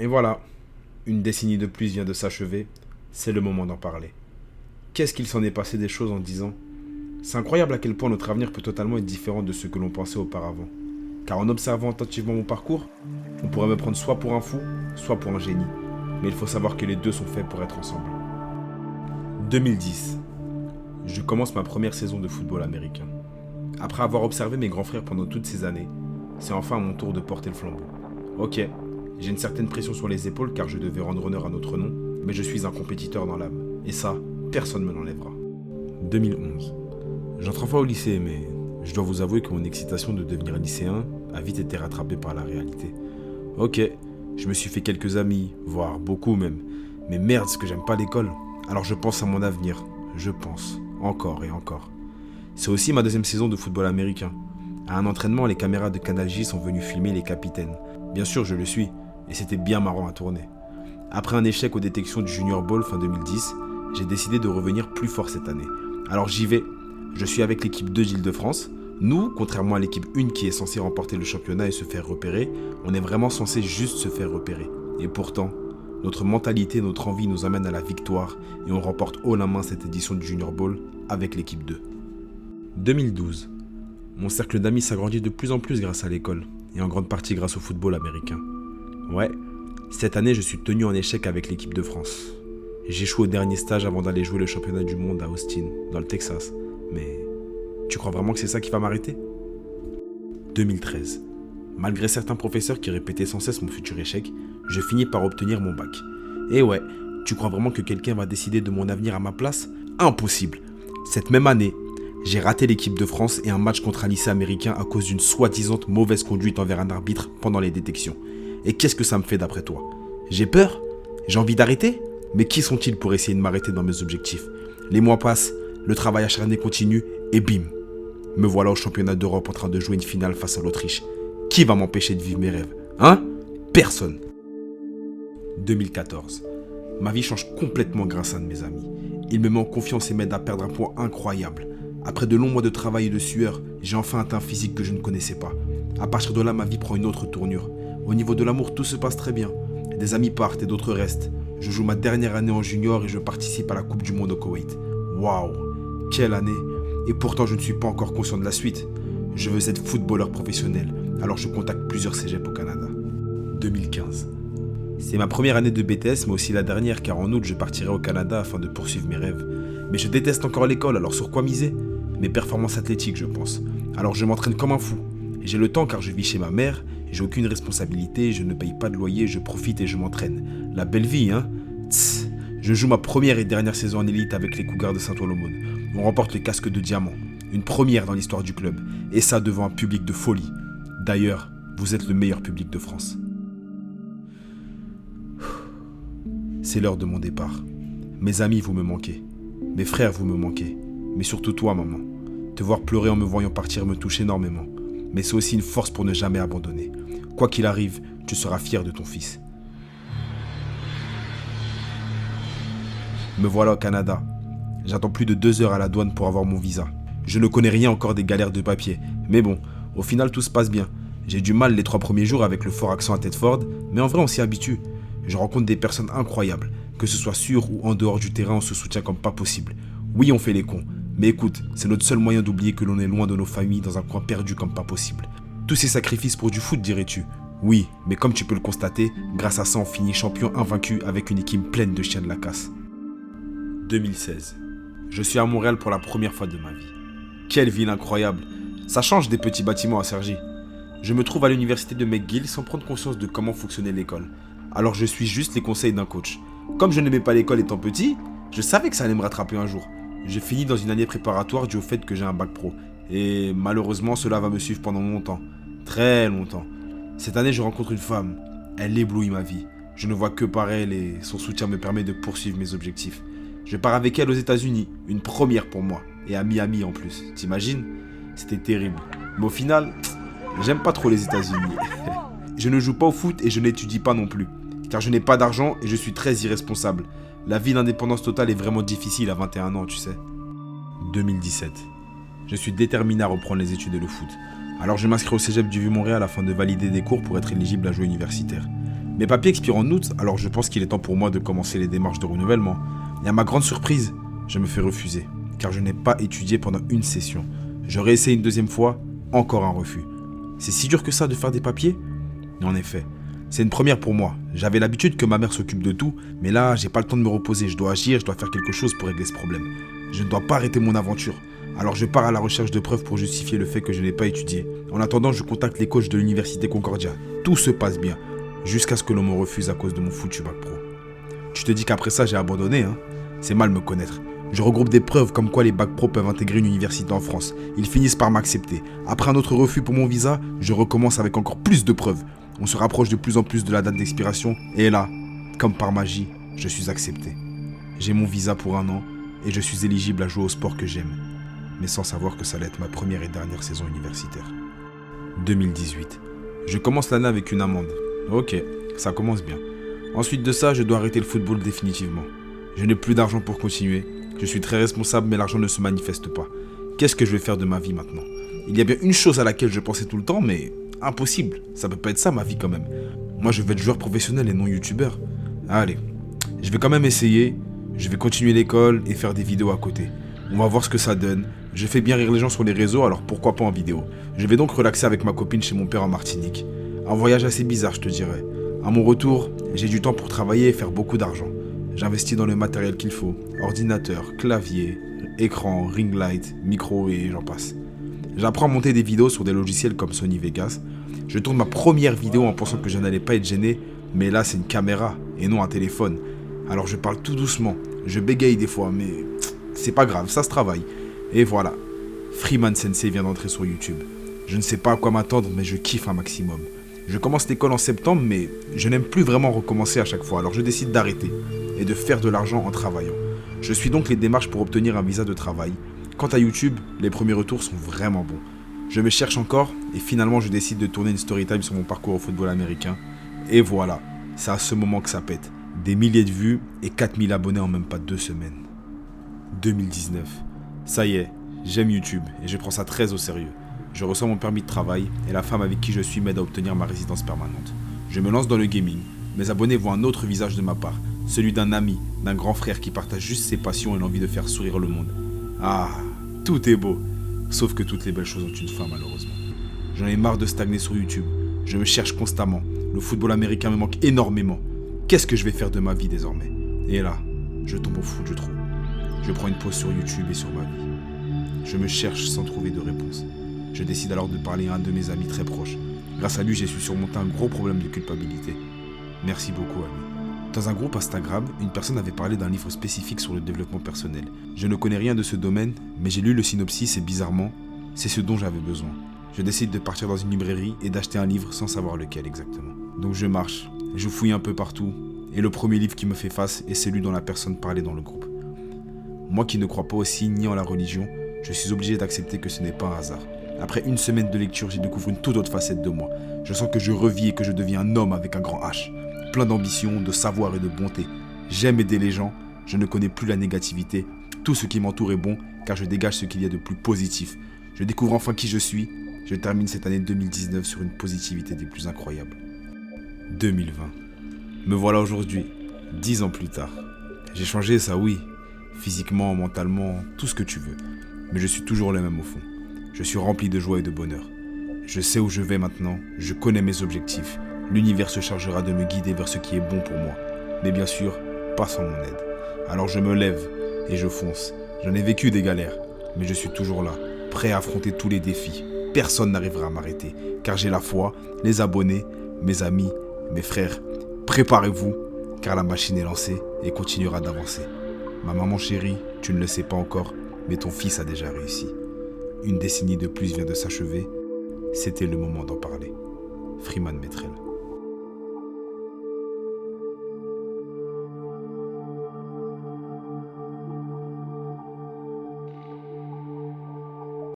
Et voilà, une décennie de plus vient de s'achever, c'est le moment d'en parler. Qu'est-ce qu'il s'en est passé des choses en 10 ans? C'est incroyable à quel point notre avenir peut totalement être différent de ce que l'on pensait auparavant. Car en observant attentivement mon parcours, on pourrait me prendre soit pour un fou, soit pour un génie. Mais il faut savoir que les deux sont faits pour être ensemble. 2010. Je commence ma première saison de football américain. Après avoir observé mes grands frères pendant toutes ces années, c'est enfin à mon tour de porter le flambeau. Ok, j'ai une certaine pression sur les épaules car je devais rendre honneur à notre nom, mais je suis un compétiteur dans l'âme. Et ça, personne ne me l'enlèvera. 2011. J'entre enfin au lycée, mais je dois vous avouer que mon excitation de devenir lycéen a vite été rattrapée par la réalité. Ok, je me suis fait quelques amis, voire beaucoup même. Mais merde, ce que j'aime pas l'école. Alors je pense à mon avenir. Je pense. Encore et encore. C'est aussi ma deuxième saison de football américain. À un entraînement, les caméras de Canal J sont venues filmer les capitaines. Bien sûr, je le suis. Et c'était bien marrant à tourner. Après un échec aux détections du Junior Bowl fin 2010, j'ai décidé de revenir plus fort cette année. Alors j'y vais. Je suis avec l'équipe 2 d'Île-de-France. Nous, contrairement à l'équipe 1 qui est censée remporter le championnat et se faire repérer, on est vraiment censé juste se faire repérer. Et pourtant, notre mentalité, notre envie nous amène à la victoire et on remporte haut la main cette édition du Junior Bowl avec l'équipe 2. 2012. Mon cercle d'amis s'agrandit de plus en plus grâce à l'école et en grande partie grâce au football américain. Ouais, cette année je suis tenu en échec avec l'équipe de France. J'échoue au dernier stage avant d'aller jouer le championnat du monde à Austin, dans le Texas. Mais tu crois vraiment que c'est ça qui va m'arrêter? 2013. Malgré certains professeurs qui répétaient sans cesse mon futur échec, je finis par obtenir mon bac. Et ouais, tu crois vraiment que quelqu'un va décider de mon avenir à ma place? Impossible. Cette même année, j'ai raté l'équipe de France et un match contre un lycée américain à cause d'une soi-disant mauvaise conduite envers un arbitre pendant les détections. Et qu'est-ce que ça me fait d'après toi? J'ai peur? J'ai envie d'arrêter? Mais qui sont-ils pour essayer de m'arrêter dans mes objectifs? Les mois passent, le travail acharné continue et bim! Me voilà au championnat d'Europe en train de jouer une finale face à l'Autriche. Qui va m'empêcher de vivre mes rêves? Hein? Personne. 2014. Ma vie change complètement grâce à un de mes amis. Il me met en confiance et m'aide à perdre un poids incroyable. Après de longs mois de travail et de sueur, j'ai enfin atteint un physique que je ne connaissais pas. À partir de là, ma vie prend une autre tournure. Au niveau de l'amour, tout se passe très bien. Des amis partent et d'autres restent. Je joue ma dernière année en junior et je participe à la Coupe du Monde au Koweït. Waouh! Quelle année! Et pourtant, je ne suis pas encore conscient de la suite. Je veux être footballeur professionnel, alors je contacte plusieurs cégeps au Canada. 2015. C'est ma première année de BTS, mais aussi la dernière, car en août, je partirai au Canada afin de poursuivre mes rêves. Mais je déteste encore l'école, alors sur quoi miser? Mes performances athlétiques, je pense. Alors je m'entraîne comme un fou. J'ai le temps car je vis chez ma mère, j'ai aucune responsabilité, je ne paye pas de loyer, je profite et je m'entraîne. La belle vie, hein? Tss. Je joue ma première et dernière saison en élite avec les Cougars de Saint-Olomone. On remporte le casque de diamant. Une première dans l'histoire du club. Et ça devant un public de folie. D'ailleurs, vous êtes le meilleur public de France. C'est l'heure de mon départ. Mes amis, vous me manquez. Mes frères, vous me manquez. Mais surtout toi, maman. Te voir pleurer en me voyant partir me touche énormément. Mais c'est aussi une force pour ne jamais abandonner. Quoi qu'il arrive, tu seras fier de ton fils. Me voilà au Canada. J'attends plus de 2 heures à la douane pour avoir mon visa. Je ne connais rien encore des galères de papier. Mais bon, au final tout se passe bien. J'ai du mal les 3 premiers jours avec le fort accent à Thetford, mais en vrai on s'y habitue. Je rencontre des personnes incroyables. Que ce soit sur ou en dehors du terrain, on se soutient comme pas possible. Oui, on fait les cons. Mais écoute, c'est notre seul moyen d'oublier que l'on est loin de nos familles dans un coin perdu comme pas possible. Tous ces sacrifices pour du foot, dirais-tu? Oui, mais comme tu peux le constater, grâce à ça on finit champion invaincu avec une équipe pleine de chiens de la casse. 2016. Je suis à Montréal pour la première fois de ma vie. Quelle ville incroyable. Ça change des petits bâtiments à Cergy. Je me trouve à l'université de McGill sans prendre conscience de comment fonctionnait l'école. Alors je suis juste les conseils d'un coach. Comme je n'aimais pas l'école étant petit, je savais que ça allait me rattraper un jour. Je finis dans une année préparatoire due au fait que j'ai un bac pro. Et malheureusement, cela va me suivre pendant longtemps. Très longtemps. Cette année, je rencontre une femme. Elle éblouit ma vie. Je ne vois que par elle et son soutien me permet de poursuivre mes objectifs. Je pars avec elle aux États-Unis, une première pour moi, et à Miami en plus. T'imagines? C'était terrible. Mais au final, j'aime pas trop les États-Unis. Je ne joue pas au foot et je n'étudie pas non plus, car je n'ai pas d'argent et je suis très irresponsable. La vie d'indépendance totale est vraiment difficile à 21 ans, tu sais. 2017. Je suis déterminé à reprendre les études et le foot. Alors je m'inscris au cégep du Vieux-Montréal afin de valider des cours pour être éligible à jouer universitaire. Mes papiers expirent en août, alors je pense qu'il est temps pour moi de commencer les démarches de renouvellement. Et à ma grande surprise, je me fais refuser, car je n'ai pas étudié pendant une session. Je réessaye une deuxième fois, encore un refus. C'est si dur que ça de faire des papiers ? En effet, c'est une première pour moi. J'avais l'habitude que ma mère s'occupe de tout, mais là, j'ai pas le temps de me reposer. Je dois agir, je dois faire quelque chose pour régler ce problème. Je ne dois pas arrêter mon aventure. Alors je pars à la recherche de preuves pour justifier le fait que je n'ai pas étudié. En attendant, je contacte les coachs de l'université Concordia. Tout se passe bien, jusqu'à ce que l'on me refuse à cause de mon foutu bac pro. Tu te dis qu'après ça, j'ai abandonné, hein ? C'est mal me connaître. Je regroupe des preuves comme quoi les bacs pro peuvent intégrer une université en France. Ils finissent par m'accepter. Après un autre refus pour mon visa, je recommence avec encore plus de preuves. On se rapproche de plus en plus de la date d'expiration et là, comme par magie, je suis accepté. J'ai mon visa pour 1 an et je suis éligible à jouer au sport que j'aime, mais sans savoir que ça allait être ma première et dernière saison universitaire. 2018. Je commence l'année avec une amende. Ok, ça commence bien. Ensuite de ça, je dois arrêter le football définitivement. Je n'ai plus d'argent pour continuer. Je suis très responsable, mais l'argent ne se manifeste pas. Qu'est-ce que je vais faire de ma vie maintenant ? Il y a bien une chose à laquelle je pensais tout le temps, mais impossible. Ça peut pas être ça ma vie quand même. Moi, je veux être joueur professionnel et non youtubeur. Allez, je vais quand même essayer. Je vais continuer l'école et faire des vidéos à côté. On va voir ce que ça donne. Je fais bien rire les gens sur les réseaux, alors pourquoi pas en vidéo. Je vais donc relaxer avec ma copine chez mon père en Martinique. Un voyage assez bizarre, je te dirais. À mon retour, j'ai du temps pour travailler et faire beaucoup d'argent. J'investis dans le matériel qu'il faut. Ordinateur, clavier, écran, ring light, micro et j'en passe. J'apprends à monter des vidéos sur des logiciels comme Sony Vegas. Je tourne ma première vidéo en pensant que je n'allais pas être gêné, mais là c'est une caméra et non un téléphone. Alors je parle tout doucement, je bégaye des fois, mais c'est pas grave, ça se travaille. Et voilà, Freeman Sensei vient d'entrer sur YouTube. Je ne sais pas à quoi m'attendre, mais je kiffe un maximum. Je commence l'école en septembre, mais je n'aime plus vraiment recommencer à chaque fois, alors je décide d'arrêter et de faire de l'argent en travaillant. Je suis donc les démarches pour obtenir un visa de travail. Quant à YouTube, les premiers retours sont vraiment bons. Je me cherche encore et finalement je décide de tourner une storytime sur mon parcours au football américain. Et voilà, c'est à ce moment que ça pète. Des milliers de vues et 4000 abonnés en même pas 2 semaines. 2019. Ça y est, j'aime YouTube et je prends ça très au sérieux. Je reçois mon permis de travail et la femme avec qui je suis m'aide à obtenir ma résidence permanente. Je me lance dans le gaming. Mes abonnés voient un autre visage de ma part, celui d'un ami, d'un grand frère qui partage juste ses passions et l'envie de faire sourire le monde. Ah, tout est beau, sauf que toutes les belles choses ont une fin malheureusement. J'en ai marre de stagner sur YouTube. Je me cherche constamment. Le football américain me manque énormément. Qu'est-ce que je vais faire de ma vie désormais ? Et là, je tombe au fond du trou. Je prends une pause sur YouTube et sur ma vie. Je me cherche sans trouver de réponse. Je décide alors de parler à un de mes amis très proches. Grâce à lui, j'ai su surmonter un gros problème de culpabilité. Merci beaucoup à lui. Dans un groupe Instagram, une personne avait parlé d'un livre spécifique sur le développement personnel. Je ne connais rien de ce domaine, mais j'ai lu le synopsis et bizarrement, c'est ce dont j'avais besoin. Je décide de partir dans une librairie et d'acheter un livre sans savoir lequel exactement. Donc je marche, je fouille un peu partout, et le premier livre qui me fait face est celui dont la personne parlait dans le groupe. Moi qui ne crois pas aux signes ni en la religion, je suis obligé d'accepter que ce n'est pas un hasard. Après une semaine de lecture, j'y découvre une toute autre facette de moi. Je sens que je revis et que je deviens un homme avec un grand H. Plein d'ambition, de savoir et de bonté. J'aime aider les gens, je ne connais plus la négativité. Tout ce qui m'entoure est bon, car je dégage ce qu'il y a de plus positif. Je découvre enfin qui je suis. Je termine cette année 2019 sur une positivité des plus incroyables. 2020. Me voilà aujourd'hui, 10 ans plus tard. J'ai changé, ça oui. Physiquement, mentalement, tout ce que tu veux. Mais je suis toujours le même au fond. Je suis rempli de joie et de bonheur. Je sais où je vais maintenant, je connais mes objectifs. L'univers se chargera de me guider vers ce qui est bon pour moi. Mais bien sûr, pas sans mon aide. Alors je me lève et je fonce. J'en ai vécu des galères, mais je suis toujours là, prêt à affronter tous les défis. Personne n'arrivera à m'arrêter, car j'ai la foi, les abonnés, mes amis, mes frères. Préparez-vous, car la machine est lancée et continuera d'avancer. Ma maman chérie, tu ne le sais pas encore, mais ton fils a déjà réussi. Une décennie de plus vient de s'achever. C'était le moment d'en parler. Freeman Metrel.